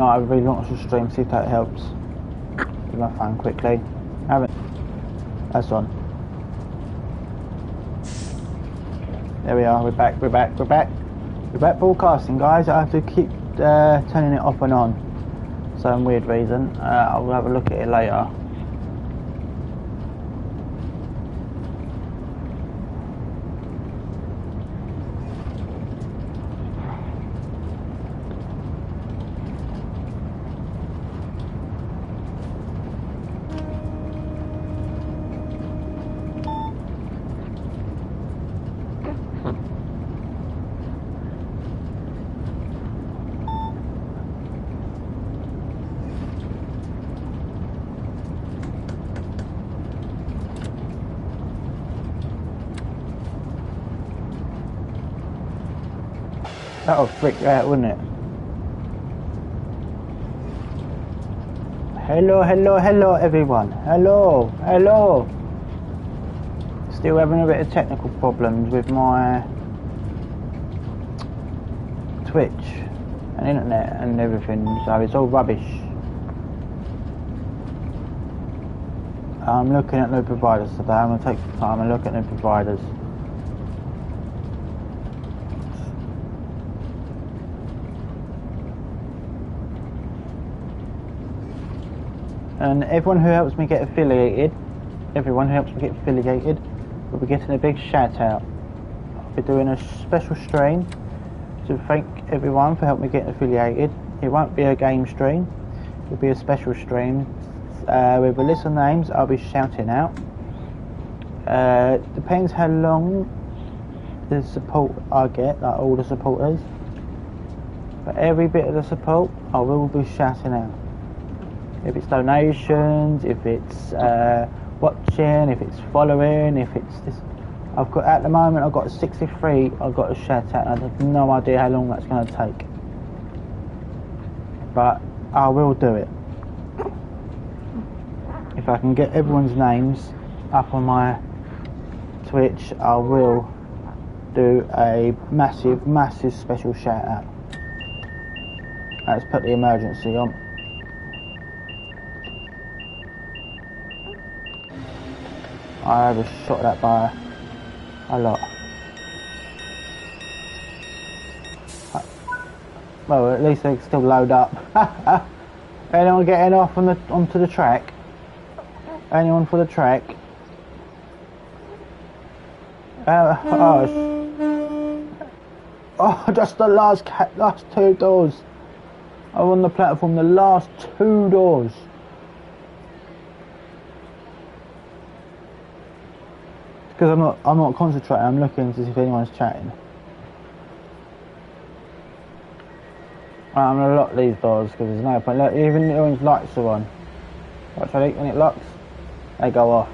No, I relaunched the stream, see if that helps. With my phone quickly. I haven't. That's on. There we are, we're back broadcasting, guys. I have to keep turning it off and on for some weird reason. I'll have a look at it later. That would freak you out, wouldn't it? Hello everyone. Hello. Still having a bit of technical problems with my Twitch and internet and everything, so it's all rubbish. I'm looking at new providers today. I'm going to take some time and look at new providers. And everyone who helps me get affiliated, will be getting a big shout out. I'll be doing a special stream to thank everyone for helping me get affiliated. It won't be a game stream, it'll be a special stream with a list of names I'll be shouting out. Depends how long the support I get, like all the supporters. For every bit of the support, I will be shouting out. If it's donations, if it's watching, if it's following, if it's this. I've got, at the moment, I've got 63 I've got to shout out, and I have no idea how long that's going to take. But I will do it. If I can get everyone's names up on my Twitch, I will do a massive special shout out. Let's put the emergency on. I overshot that by a lot. Well, at least they can still load up. Anyone getting off on onto the track? Anyone for the track? Just the last two doors. I'm on the platform, the last two doors. Because I'm not concentrating. I'm looking to see if anyone's chatting. I'm gonna lock these doors because there's no point. Look, even when lights are on, watch when it locks, they go off.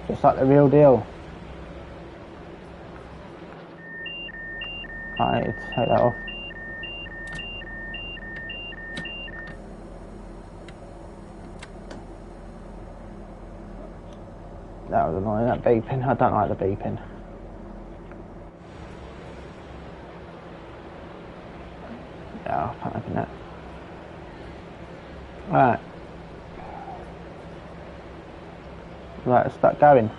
Just like the real deal. I need to take that off. That was annoying, that beeping. I don't like the beeping. Yeah, I can't open that. Right. Right, let's start going.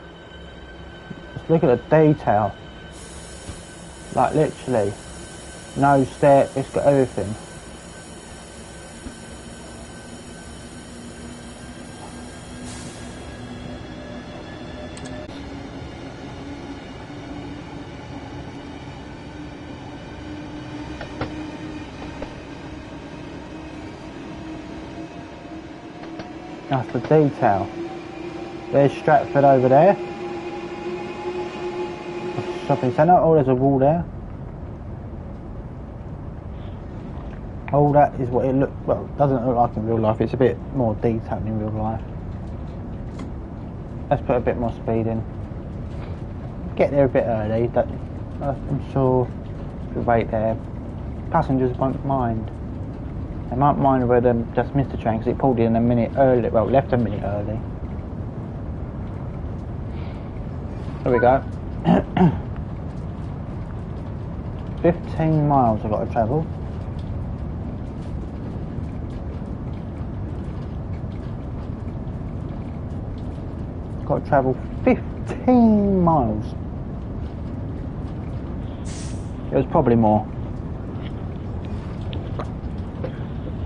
Just look at the detail. Like literally. No step, it's got everything. That's the detail. There's Stratford over there. Shopping centre. Oh, there's a wall there. All that is what it looks. Well, it doesn't look like in real life. It's a bit more detailed in real life. Let's put a bit more speed in. Get there a bit early. I'm sure if you wait there, passengers won't mind. They might mind whether they just missed the train because it pulled in a minute early. Well, left a minute early. There we go. 15 miles I've got to travel. Got to travel 15 miles. It was probably more.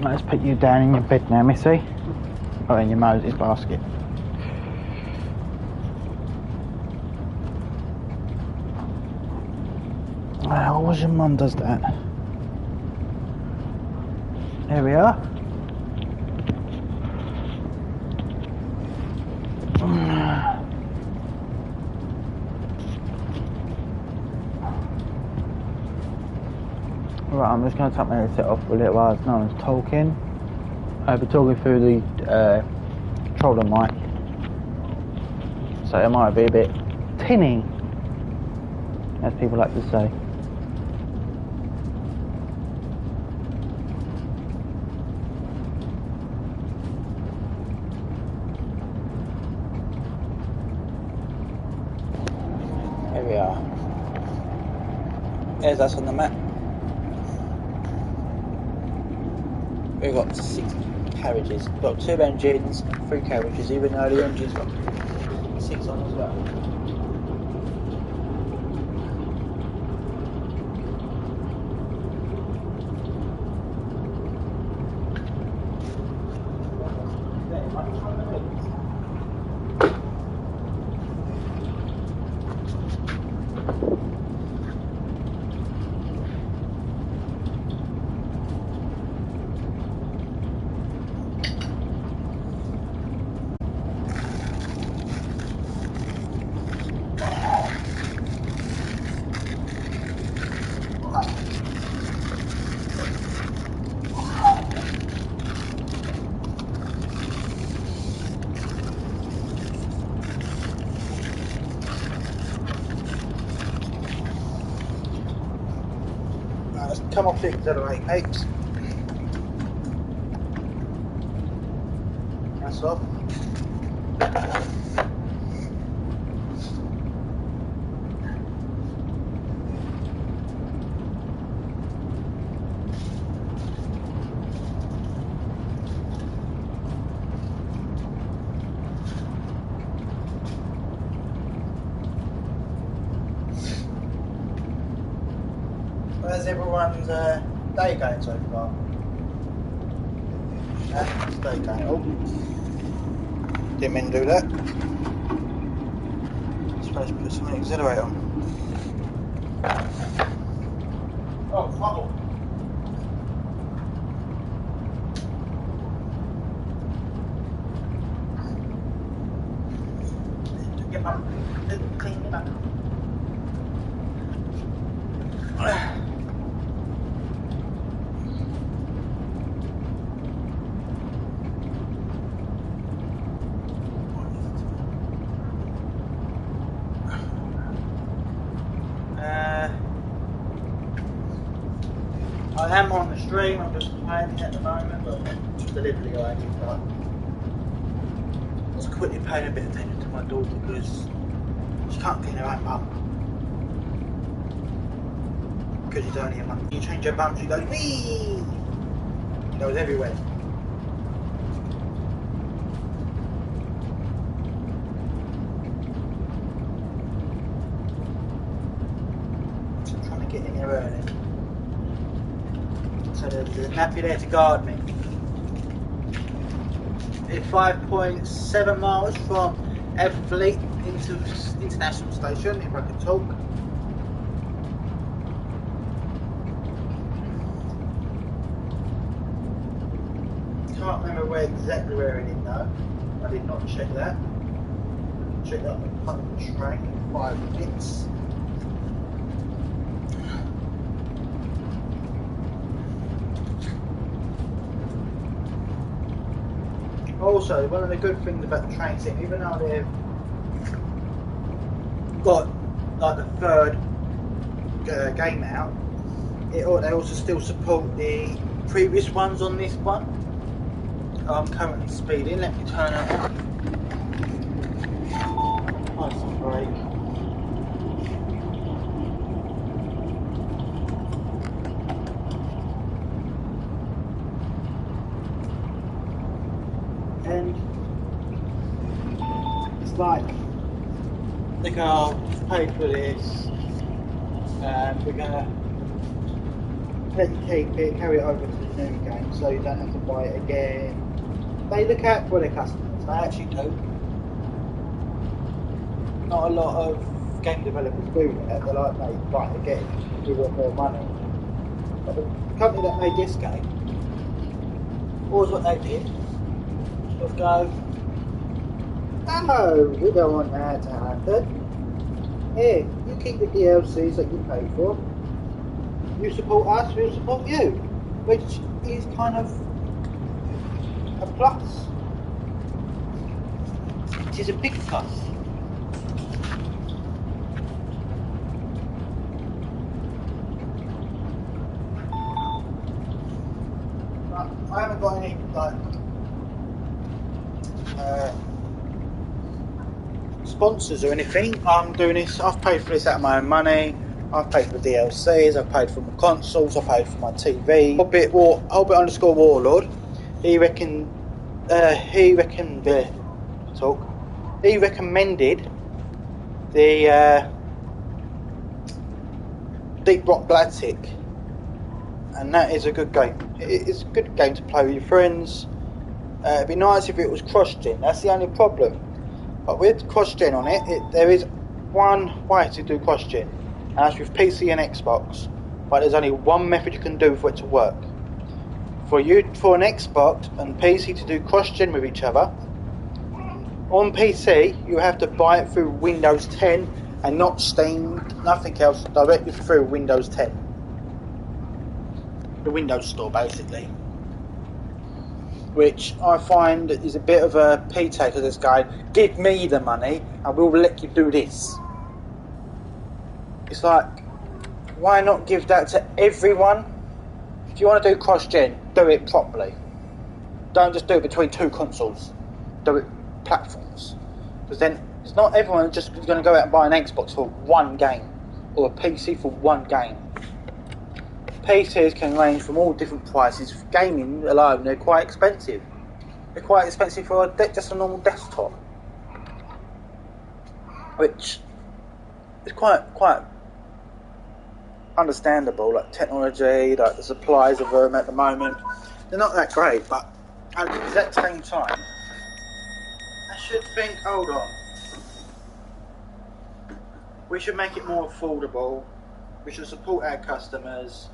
Let's put you down in your bed now, Missy. Or in your Moses basket. I always your mum does that. There we are. Right, I'm just going to take my headset off for a little while as no one's talking. I'll be talking through the troller mic, so it might be a bit tinny, as people like to say. Here we are. There's us on the map. We've got 6 carriages. We've got 2 engines, 3 carriages, even though the engine's got 6 on as well. Let's come off the accelerate, mates. That's off. How's everyone's day going so far? How's day going? Oh, didn't mean to do that. Supposed to put some accelerator on. Oh, throttle. Get back. Clean it up. I am on the stream, I'm just playing at the moment, but just deliberately going in. But I was quickly paying a bit of attention to my daughter because she can't clean her own bum. Because she's only a month. You change her bum, she goes wee! It goes everywhere. So I'm trying to get in here early. So there's a nappy there to guard me. It's 5.7 miles from Everfleet into International Station, if I can talk. Can't remember exactly where it is though. I did not check that. Check that on the train in 5 minutes. Also, one of the good things about the train sim, even though they've got like the 3rd game out, they also still support the previous ones on this one. I'm currently speeding, let me turn it on. Nice and brake. And it's like they go, pay for this, and we're gonna let you keep it, carry it over to the new game, so you don't have to buy it again. They look out for their customers. They actually do. Not a lot of game developers do that. They're like, mate, right, again, we want more money. But the company that made this game, always what they did was go, no, we don't want that to happen. Here, you keep the DLCs that you pay for. You support us, we'll support you. Which is kind of a plus. It is a big plus. I haven't got any sponsors or anything. I'm doing this. I've paid for this out of my own money. I've paid for the DLCs. I've paid for my consoles. I've paid for my TV. Hobbit underscore Warlord. He recommended the Deep Rock Galactic, and that is a good game. It's a good game to play with your friends. It'd be nice if it was cross-gen. That's the only problem. But with cross-gen on it, there is one way to do cross-gen, and that's with PC and Xbox. But there's only one method you can do for it to work. For an Xbox and PC to do cross-gen with each other, on PC you have to buy it through Windows 10 and not Steam, nothing else, directly through Windows 10. The Windows Store, basically. Which I find is a bit of a paytake to this guy. Give me the money and we'll let you do this. It's like, why not give that to everyone? If you want to do cross-gen, do it properly. Don't just do it between two consoles. Do it platforms. Because then it's not everyone just going to go out and buy an Xbox for one game or a PC for one game. PCs can range from all different prices. For gaming alone, they're quite expensive. They're quite expensive for just a normal desktop, which is quite understandable. Like technology, like the supplies of them at the moment, they're not that great. But at the exact same time, I should think, hold on, we should make it more affordable. We should support our customers.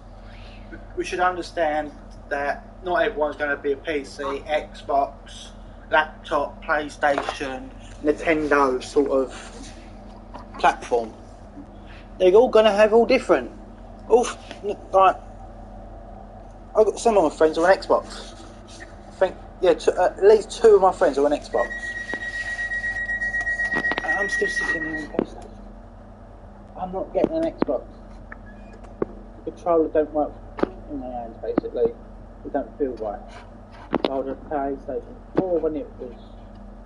We should understand that not everyone's going to be a PC, Xbox, laptop, PlayStation, Nintendo sort of platform. They're all going to have all different. Like, I've got some of my friends are on Xbox. I think, yeah, at least two of my friends are on Xbox. And I'm still sitting here on PlayStation. I'm not getting an Xbox. The controllers don't work in my hands, basically. It don't feel right. So I would have PlayStation 4 when it was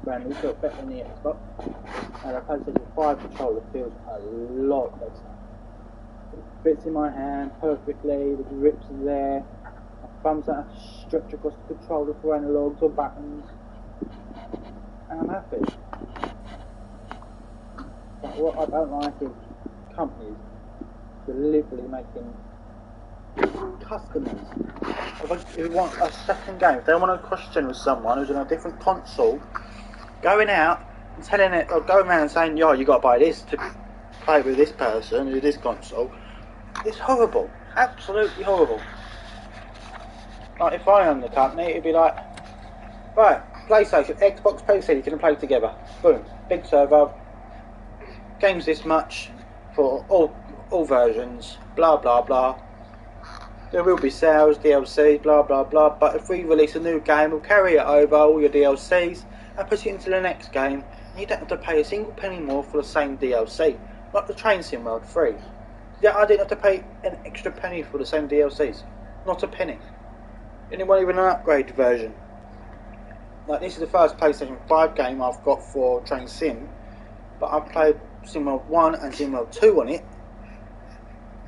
brand new, felt better than the Xbox. And a PlayStation 5 controller feels a lot better. It fits in my hand perfectly, the grips are there, my thumbs don't have to stretch across the controller for analogues or buttons. And I'm happy. But what I don't like is companies deliberately making customers, if you want a second game, if they want to question with someone who's on a different console, going out and telling it, or going around and saying, yo, you got to buy this to play with this person with this console, it's horrible, absolutely horrible. Like if I owned the company, it'd be like, right, PlayStation, Xbox, PC, you can play together, boom, big server, games this much for all versions, blah blah blah. There will be sales, DLCs, blah blah blah, but if we release a new game, we'll carry it over, all your DLCs, and put it into the next game, and you don't have to pay a single penny more for the same DLC, like the Train Sim World 3. Yeah, I didn't have to pay an extra penny for the same DLCs, not a penny. It wasn't even an upgrade version. Like, this is the first PlayStation 5 game I've got for Train Sim, but I've played SimWorld 1 and SimWorld 2 on it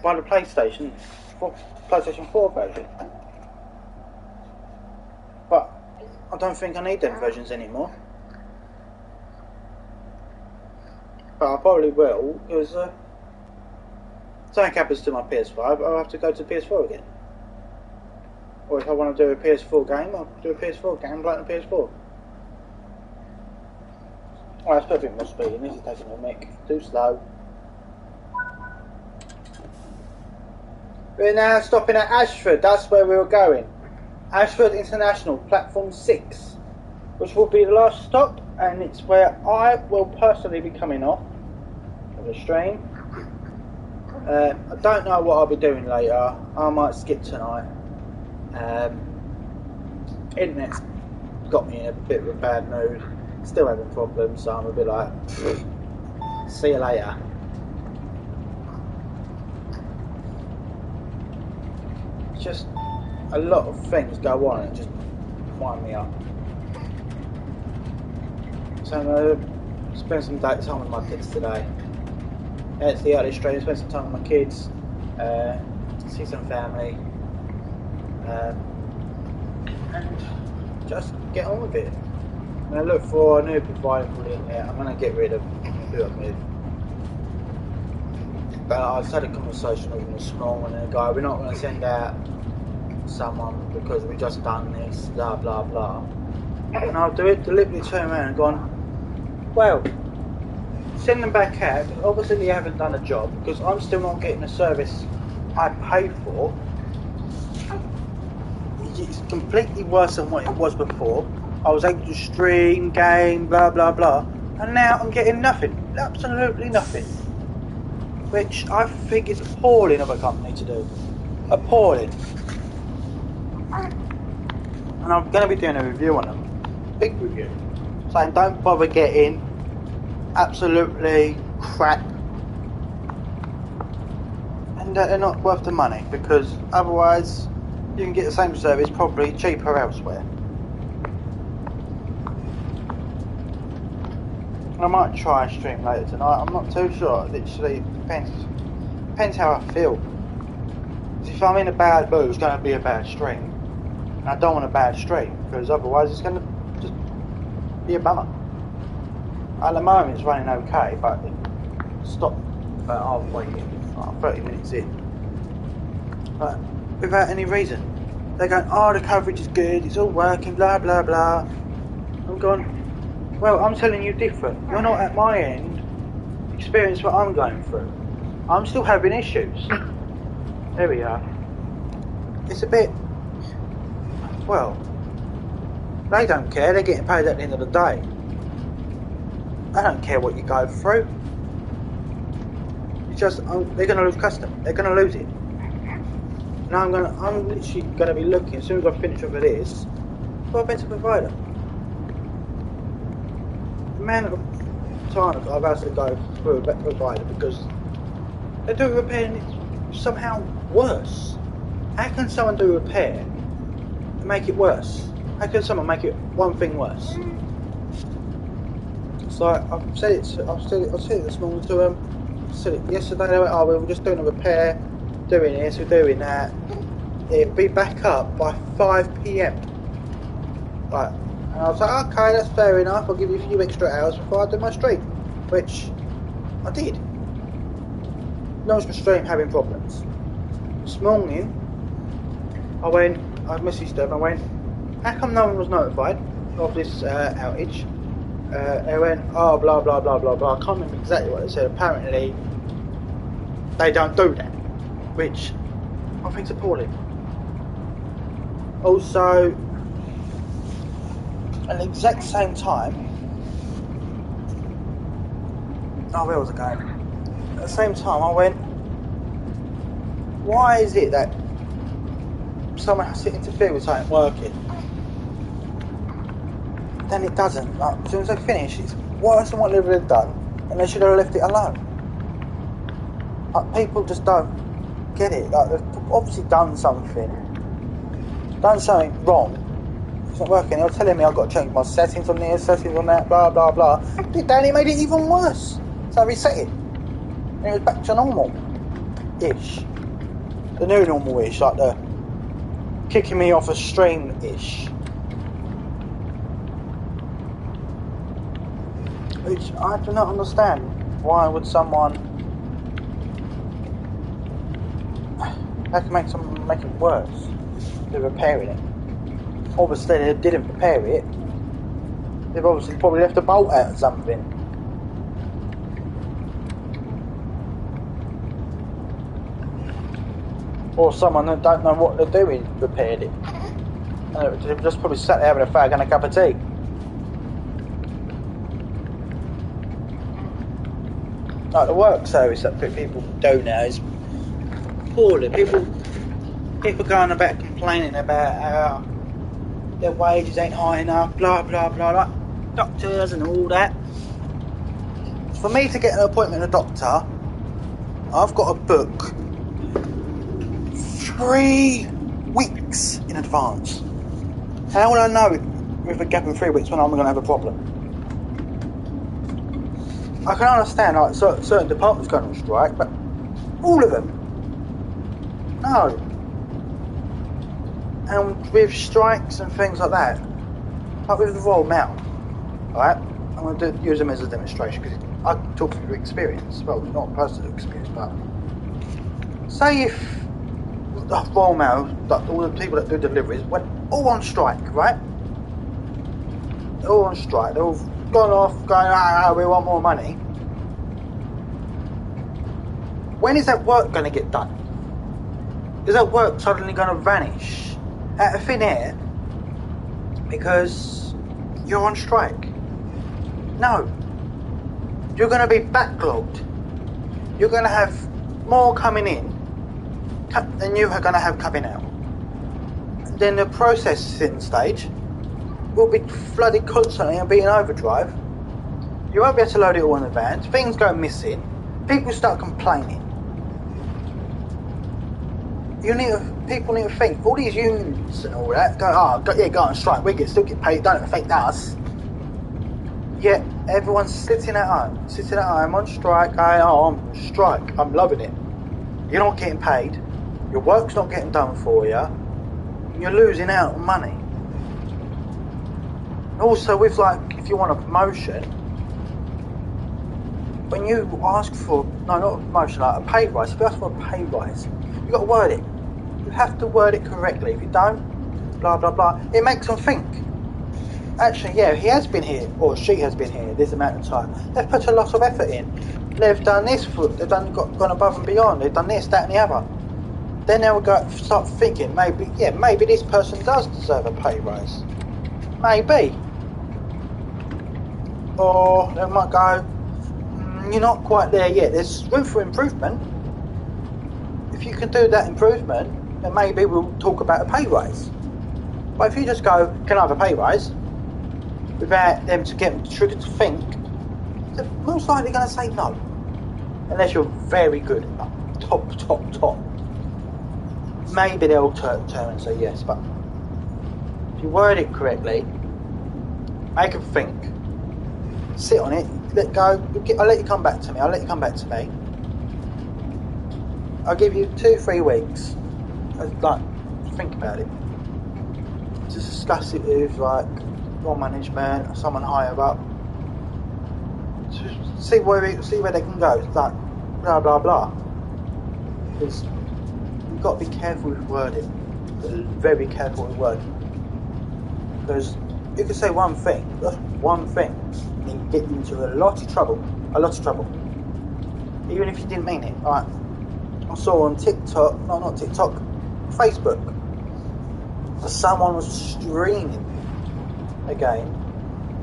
by the PlayStation 4 version. But I don't think I need them versions anymore. But I probably will, because something happens to my PS5, I'll have to go to PS4 again. Or if I want to do a PS4 game, I'll do a PS4 game, play on PS4. Oh, that's perfect more speed, and this is taking a mic. Too slow. We're now stopping at Ashford, that's where we were going. Ashford International, platform 6, which will be the last stop, and it's where I will personally be coming off of the stream. I don't know what I'll be doing later. I might skip tonight. Internet's got me in a bit of a bad mood. Still having problems, so I'm a bit like, see you later. It's just a lot of things go on and just wind me up. So I'm going to spend some time with my kids today. It's the early stream, spend some time with my kids, see some family, and just get on with it. I'm going to look for a new provider for the internet. I'm going to get rid of who I'm with. But I just had a conversation with a small one and a guy. We're not going to send out someone because we've just done this, blah blah blah. And I'll do it deliberately, turn around and gone, well, send them back out. Obviously they haven't done a job because I'm still not getting the service I pay for. It's completely worse than what it was before. I was able to stream, game, blah blah blah, and now I'm getting nothing, absolutely nothing, which I think is appalling of a company to do. Appalling. And I'm going to be doing a review on them, big review, saying don't bother getting absolutely crap, and they're not worth the money, because otherwise you can get the same service probably cheaper elsewhere. I might try a stream later tonight, I'm not too sure, literally depends how I feel. If I'm in a bad mood, it's going to be a bad stream, and I don't want a bad stream, because otherwise it's going to just be a bummer. At the moment it's running okay, but it stopped about halfway in, like 30 minutes in, but without any reason. They're going, oh, the coverage is good, it's all working, blah blah blah. I'm going, well, I'm telling you different. You're not at my end. Experience what I'm going through. I'm still having issues. There we are. It's a bit, well, they don't care. They're getting paid at the end of the day. I don't care what you go through. It's just, they're going to lose custom. They're going to lose it. And I'm literally going to be looking, as soon as I finish up with this, for a better provider. The amount of times I've had to go through a better provider because they do repair and it's somehow worse. How can someone do repair and make it worse? How can someone make it one thing worse? It's like, I've said it this morning to them. I said it yesterday. They went, oh, we're just doing a repair, doing this, we're doing that. It'll be back up by 5 PM. Right. And I was like, okay, that's fair enough. I'll give you a few extra hours before I do my stream, which I did. Launched my stream having problems. This morning, I messaged them. I went, how come no one was notified of this outage? They went, oh, blah blah blah blah blah. I can't remember exactly what they said. Apparently, they don't do that, which I think's appalling. Also, at the exact same time, oh, where was I going? At the same time, I went, why is it that someone has to interfere with something working? Then it doesn't. Like, as soon as they finish, it's worse than what they've already done, and they should have left it alone. Like, people just don't get it. Like, they've obviously done something wrong. It's not working. They're telling me I've got to change my settings on this, settings on that, blah blah blah. Then it made it even worse. So I reset it, and it was back to normal-ish. The new normal-ish, like the kicking me off a stream-ish. Which I do not understand. Why would someone... How can make it worse? They're repairing it. Obviously they didn't repair it. They've obviously probably left a bolt out or something. Or someone that don't know what they're doing repaired it. And they've just probably sat there having a fag and a cup of tea. Like the work service that people do now is poorly. People going about complaining about how their wages ain't high enough, blah blah blah, like doctors and all that. For me to get an appointment with a doctor, I've got to book 3 weeks in advance. How will I know with a gap in 3 weeks when I'm going to have a problem? I can understand like certain departments going on strike, but all of them, no. And with strikes and things like that, like with the Royal Mail, right? I'm going to use them as a demonstration because I talk through experience. Well, not personal experience, but say if the Royal Mail, like all the people that do deliveries, went all on strike, right? They're all on strike. They're all gone off, going, we want more money. When is that work going to get done? Is that work suddenly going to vanish out of thin air because you're on strike? No. You're going to be backlogged. You're going to have more coming in than you are going to have coming out. And then the processing stage will be flooded constantly and be in overdrive. You won't be able to load it all in the vans. Things go missing. People start complaining. People need to think. All these unions and all that go on strike. We still get paid. Don't affect us. Yet everyone's sitting at home on strike. I'm on strike. I'm loving it. You're not getting paid. Your work's not getting done for you. You're losing out on money. Also, with like, if you want a promotion, when you ask for, no, not a promotion, like a pay rise, if you ask for a pay rise, you've got to word it. You have to word it correctly. If you don't, blah, blah, blah, it makes them think. Actually, yeah, he has been here, or she has been here this amount of time. They've put a lot of effort in. They've done this, they've gone above and beyond, they've done this, that and the other. Then they'll start thinking, maybe this person does deserve a pay rise. Maybe. Or they might go, you're not quite there yet, there's room for improvement. If you can do that improvement, then maybe we'll talk about a pay rise. But if you just go, can I have a pay rise, without them to get them triggered to think, they're most likely going to say no. Unless you're very good, top. Maybe they'll turn and say yes, but if you word it correctly, make them think, sit on it, let go. I'll let you come back to me. I'll give you 2-3 weeks. Like, think about it. To discuss it with like your management or someone higher up. To see where they can go. It's like blah blah blah. Because you've got to be careful with wording. Very careful with wording. Because you can say one thing, just one thing, and it can get you into a lot of trouble. Even if you didn't mean it. Right. I saw on TikTok, not TikTok, Facebook, someone was streaming a game,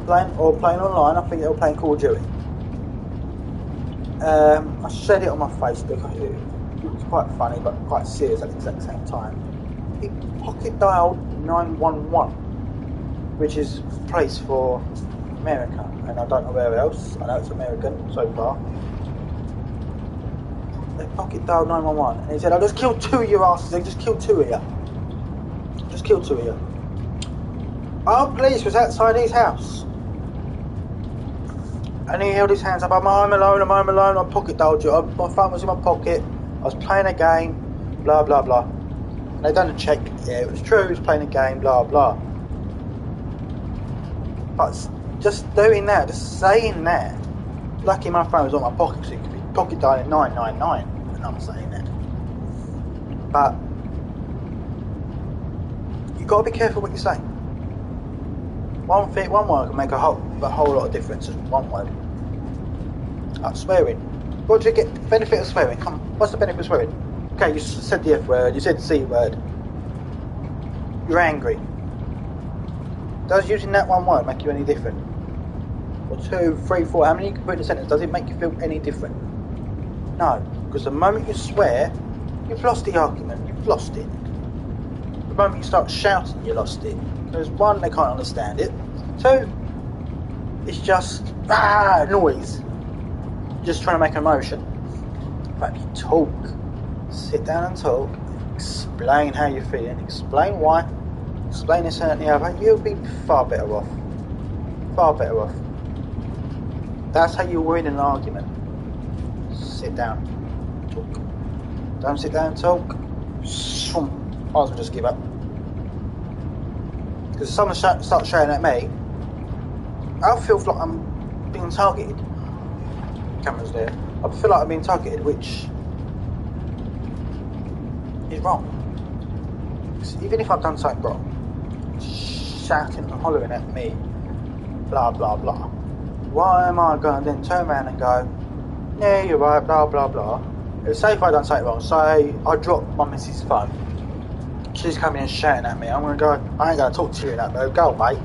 playing online. I think they were playing Call of Duty. I shared it on my Facebook. It was quite funny, but quite serious at the exact same time. He pocket dialed 911, which is a place for America, and I don't know where else. I know it's American so far. They pocket dialed 911, and he said, "I just killed 2 of your asses. They just killed 2 of you. Our police was outside his house, and he held his hands up. I'm alone. I pocket dialed you. My phone was in my pocket. I was playing a game. Blah blah blah." And they done a check. Yeah, it was true. He was playing a game. Blah blah. But just doing that, just saying that, Lucky my phone was on my pocket, so you could be pocket dialing 999, and I'm saying that. But you got to be careful what you say. One word can make a whole lot of difference. Just one word. Like swearing. What do you get? Benefit of swearing? Come on, what's the benefit of swearing? Okay, you said the F word, you said the C word. You're angry. Does using that one word make you any different? Or 2, 3, 4, how many you can put in a sentence? Does it make you feel any different? No, because the moment you swear, you've lost the argument, you've lost it. The moment you start shouting, you lost it. Because 1, they can't understand it. 2, it's just noise. You're just trying to make an emotion. But if you talk, sit down and talk, explain how you're feeling, explain why, explain this and the other, you'll be far better off. Far better off. That's how you win an argument. Sit down, talk. Don't sit down and talk. Might as well just give up. Because if someone starts shouting at me, I'll feel like I'm being targeted. Camera's there. I feel like I'm being targeted, which is wrong. Even if I've done something wrong, shouting and hollering at me, blah blah blah. Why am I going to then turn around and go, yeah, you're right, blah blah blah. Say if I done something wrong, say I dropped my missus' phone, she's coming and shouting at me, I'm going to go, I ain't going to talk to you in that mode, go mate.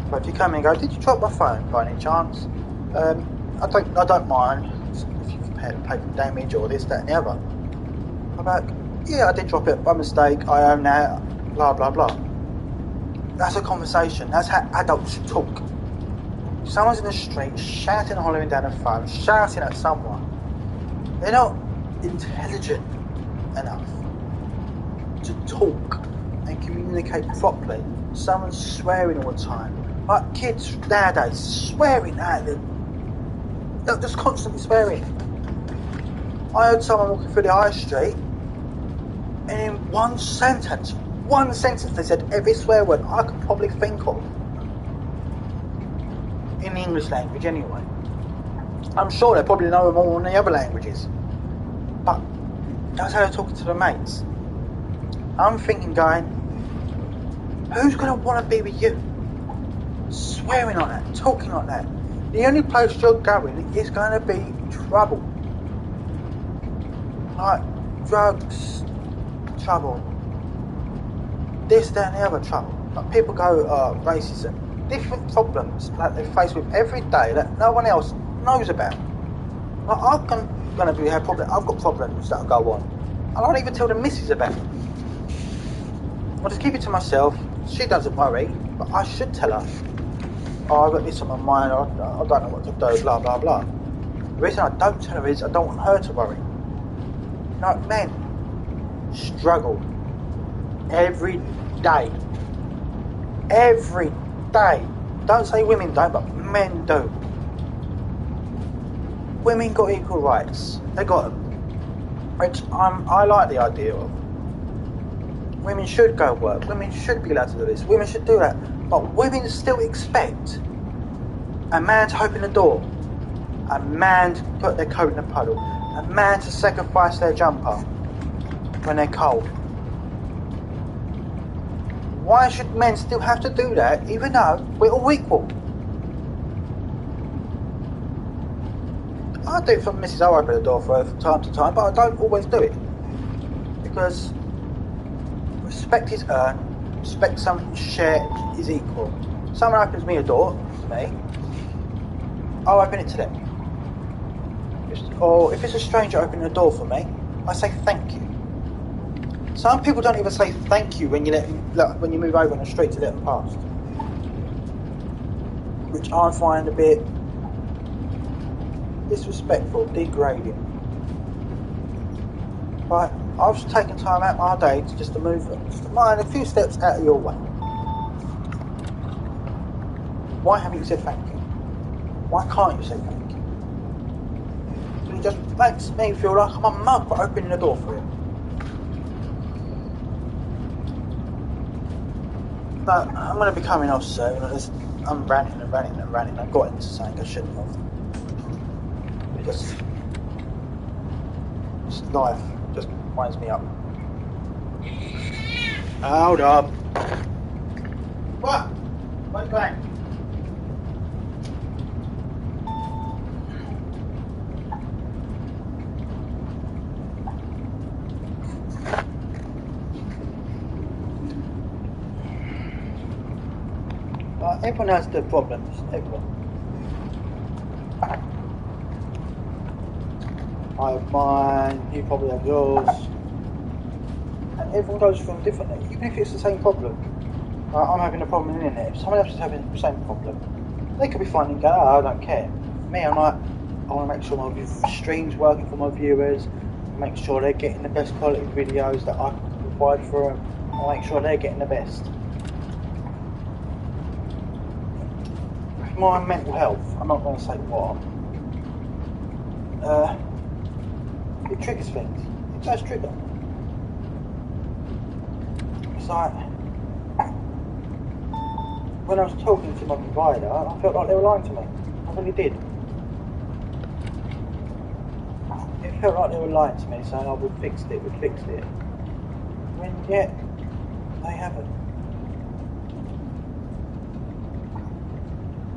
But if you come in and go, did you drop my phone by any chance? I don't mind if you've paid for damage or this, that and the other. I'm like, yeah, I did drop it by mistake, I own that, blah blah blah. That's a conversation, that's how adults should talk. If someone's in the street shouting and hollering down the phone, shouting at someone, they're not intelligent enough to talk and communicate properly. Someone's swearing all the time. Like kids nowadays, swearing at them. They're just constantly swearing. I heard someone walking through the high street, and in one sentence, they said every swear word I could probably think of. In the English language anyway. I'm sure they probably know them all in the other languages. But that's how they're talking to their mates. I'm thinking going, who's going to want to be with you? Swearing like that, talking like that. The only place you're going is going to be trouble. Like drugs, trouble. This, that and the other trouble. Like people go, racism. Different problems that they face with every day that no one else knows about. Like I've got problems that go on. I don't even tell the missus about it. I just keep it to myself. She doesn't worry, but I should tell her. Oh, I've got this on my mind, I don't know what to do, blah blah blah. The reason I don't tell her is I don't want her to worry. Like men struggle every day. Every day. Don't say women don't, but men do. Women got equal rights. They got them. Which I like the idea of. Women should go work. Women should be allowed to do this. Women should do that. But women still expect a man to open the door, a man to put their coat in a puddle, a man to sacrifice their jumper when they're cold. Why should men still have to do that even though we're all equal? I do it for Mrs. O, open the door for her from time to time, but I don't always do it. Because respect is earned, respect someone shared is equal. Someone opens me a door, to me, I'll open it to them. Or if it's a stranger opening a door for me, I say thank you. Some people don't even say thank you when you when you move over on the street to let them past, which I find a bit disrespectful, degrading. But I've just taken time out my day to just to mind a few steps out of your way. Why haven't you said thank you? Why can't you say thank you? It just makes me feel like I'm a mug for opening the door for him. But I'm going to be coming off soon. I'm ranting. I got into something I shouldn't have. Just life just winds me up. Hold up. What? Where are you going? Everyone has their problems. Everyone. I have mine. You probably have yours. And everyone goes through them differently, even if it's the same problem. I'm having a problem with the internet. If someone else is having the same problem, they could be fine and go, oh, I don't care. Me, I'm like, I want to make sure my stream's working for my viewers, make sure they're getting the best quality videos that I can provide for them, and make sure they're getting the best. My mental health, I'm not going to say what, it triggers things. It does trigger. It's like, when I was talking to my provider, I felt like they were lying to me. I really did. It felt like they were lying to me, saying, oh, we've fixed it, when yet, they haven't.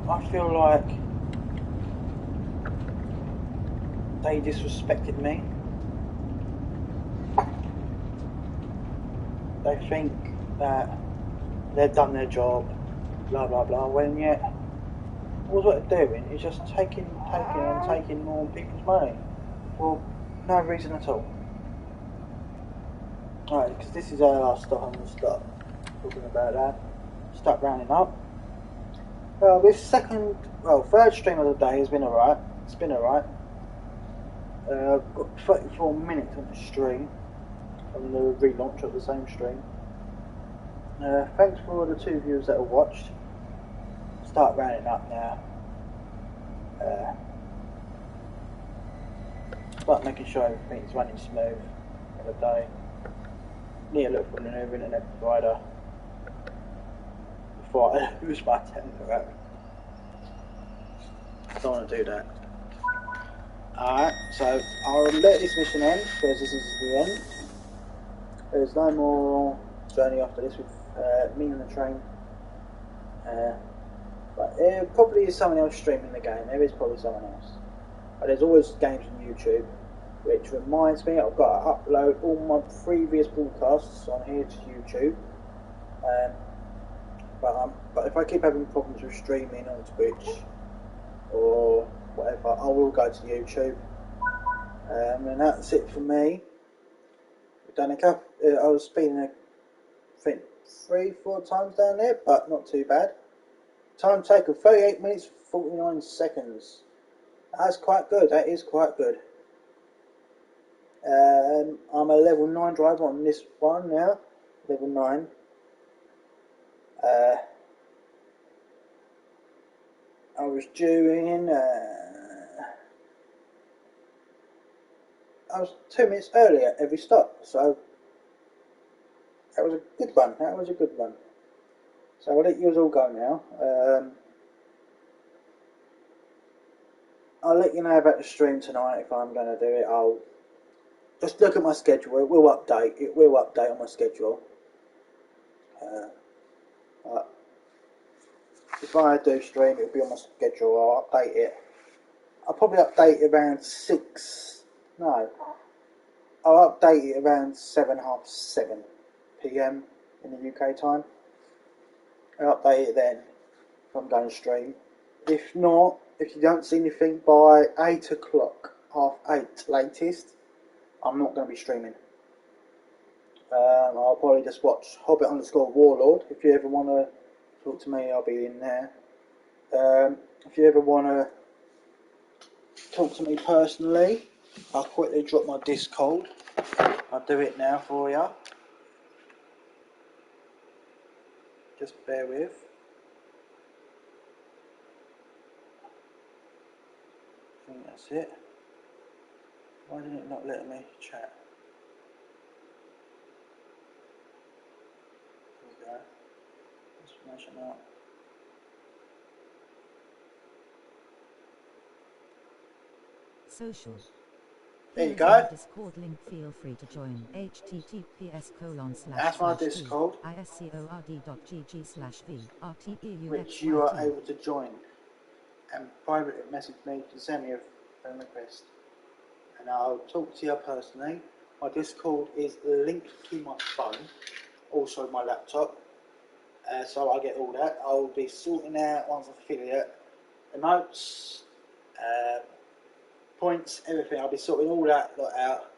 I feel like they disrespected me. They think that they've done their job, blah blah blah, when yet all what they're doing is just taking more people's money for no reason at all. Alright, because this is how I'm going to start talking about that. Start rounding up. This third stream of the day has been alright. It's been alright. I've got 34 minutes on the stream, on the relaunch of the same stream. Thanks for the 2 viewers that have watched. Start rounding up now. Start making sure everything's running smooth for the day. Need to look for a new internet provider before I lose my temper. I don't want to do that. Alright, so I'll let this mission end because this is the end. There's no more journey after this with me on the train. But there probably is someone else streaming the game. There is probably someone else. But there's always games on YouTube, which reminds me I've got to upload all my previous broadcasts on here to YouTube. But if I keep having problems with streaming on Twitch or whatever, I will go to YouTube. And that's it for me. We've done a couple. I was speeding, I think 3-4 times down there, but not too bad. Time taken 38 minutes 49 seconds. That's quite good. That is quite good. I'm a level 9 driver on this one now. Level 9. I was due in. I was 2 minutes early at every stop, so that was a good one. So I'll let you all go now. I'll let you know about the stream tonight if I'm going to do it. I'll just look at my schedule. It will update. It will update on my schedule. If I do stream, it'll be on my schedule. I'll update it. I'll probably update it around 6. No. I'll update it around 7:30 PM in the UK time. I'll update it then if I'm going to stream. If not, if you don't see anything by 8 o'clock, 8:30 latest, I'm not going to be streaming. I'll probably just watch Hobbit_Warlord. If you ever want to talk to me, I'll be in there. If you ever want to talk to me personally, I'll quickly drop my Discord. I'll do it now for you. Just bear with. I think that's it. Why did it not let me chat? There we go. Explanation out. Social. There you Here is go. my Discord link. Feel free to join. That's my Discord, https://iscord.gg/v which you are RTEUXYT. able to join and privately message me to send me a friend request, and I'll talk to you personally. My Discord is linked to my phone, also my laptop, so I get all that. I'll be sorting out once affiliate, the notes, points, everything. I'll be sorting all that lot out.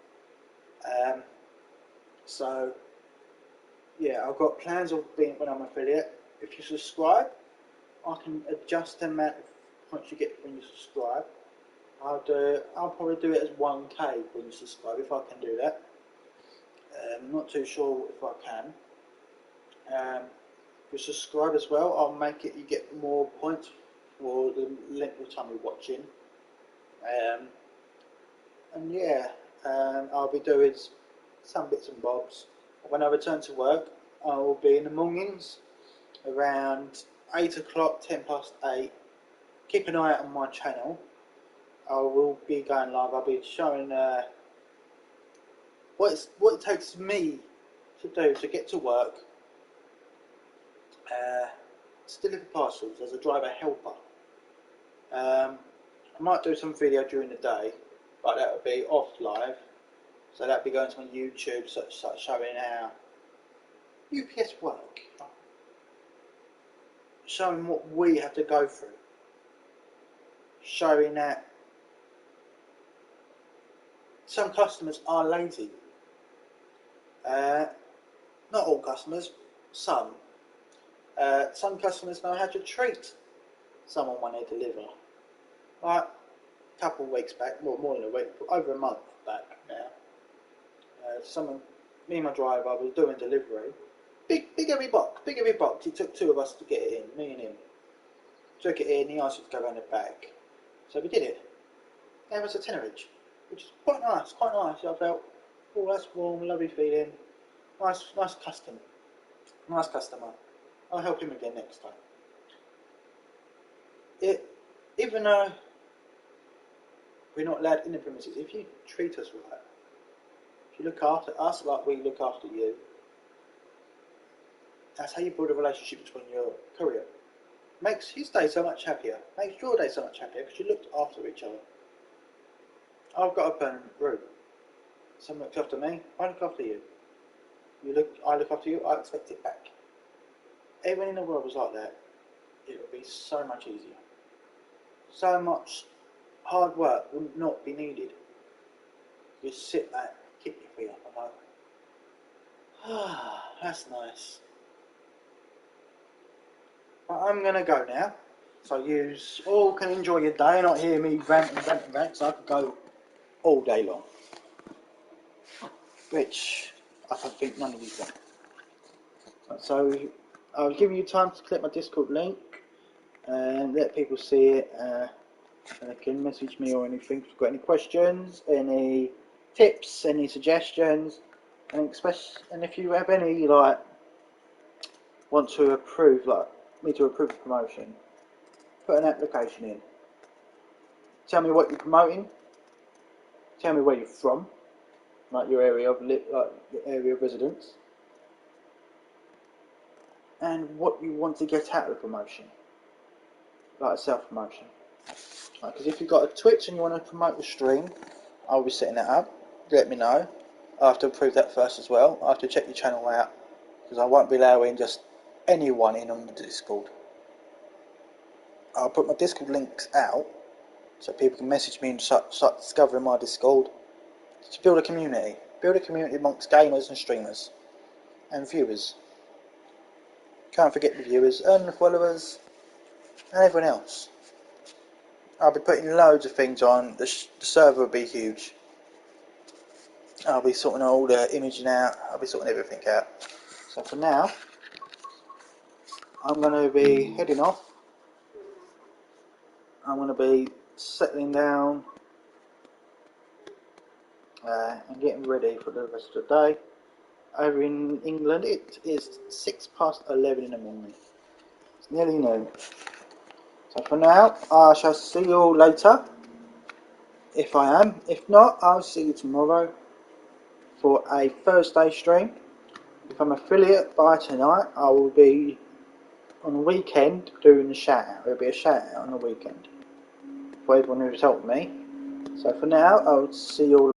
So yeah, I've got plans of being when I'm affiliate. If you subscribe, I can adjust the amount of points you get when you subscribe. I'll probably do it as 1k when you subscribe, if I can do that. I'm not too sure if I can. If you subscribe as well, I'll make it, you get more points for the length of time you're watching. And yeah, I'll be doing some bits and bobs. When I return to work, I will be in the mornings around 8 o'clock, 10 past 8. Keep an eye out on my channel. I will be going live. I'll be showing what it takes me to do to get to work, to deliver parcels as a driver helper. I might do some video during the day, but that will be off live. So that'll be going to my YouTube, such showing how UPS work, showing what we have to go through, showing that some customers are lazy. Not all customers, some. Some customers know how to treat someone when they deliver. Like a couple of weeks back, well, more than a week, over a month back now. Me and my driver was doing delivery. Big heavy box. It took two of us to get it in, me and him. Took it in, he asked us to go around the back. So we did it. Gave us a tenner each, which is quite nice. I felt, oh, that's warm, lovely feeling. Nice customer. I'll help him again next time. Even though we're not allowed in the premises, if you treat us right, if you look after us like we look after you, that's how you build a relationship between your courier. Makes his day so much happier. Makes your day so much happier because you looked after each other. I've got a permanent room. Someone looks after me, I look after you. I look after you, I expect it back. Everyone in the world was like that, it would be so much easier. So much hard work would not be needed. You sit back, kick your feet up and go, ah, that's nice. But I'm going to go now, so you all can enjoy your day, not hear me rant, so I could go all day long. Which I don't think none of you can. So I'll give you time to click my Discord link and let people see it. And they can message me or anything if you've got any questions, any tips, any suggestions, and if you have any want to approve, me to approve a promotion, put an application in. Tell me what you're promoting. Tell me where you're from, like your area of residence, and what you want to get out of the promotion, like a self-promotion. Because if you've got a Twitch and you want to promote the stream, I'll be setting that up. Let me know. I have to approve that first as well. I have to check your channel out, because I won't be allowing just anyone in on the Discord. I'll put my Discord links out so people can message me and start discovering my Discord to build a community. Build a community amongst gamers and streamers and viewers. Can't forget the viewers and the followers and everyone else. I'll be putting loads of things on. The server will be huge. I'll be sorting all the imaging out. I'll be sorting everything out. So for now, I'm going to be heading off. I'm going to be settling down and getting ready for the rest of the day. Over in England, it is 11:06 in the morning. It's nearly noon. So for now, I shall see you all later. if I am. If not, I'll see you tomorrow for a Thursday stream. If I'm affiliate by tonight, I will be on the weekend doing a shout out. There'll be a shout out on the weekend for everyone who's helped me. So for now, I'll see you all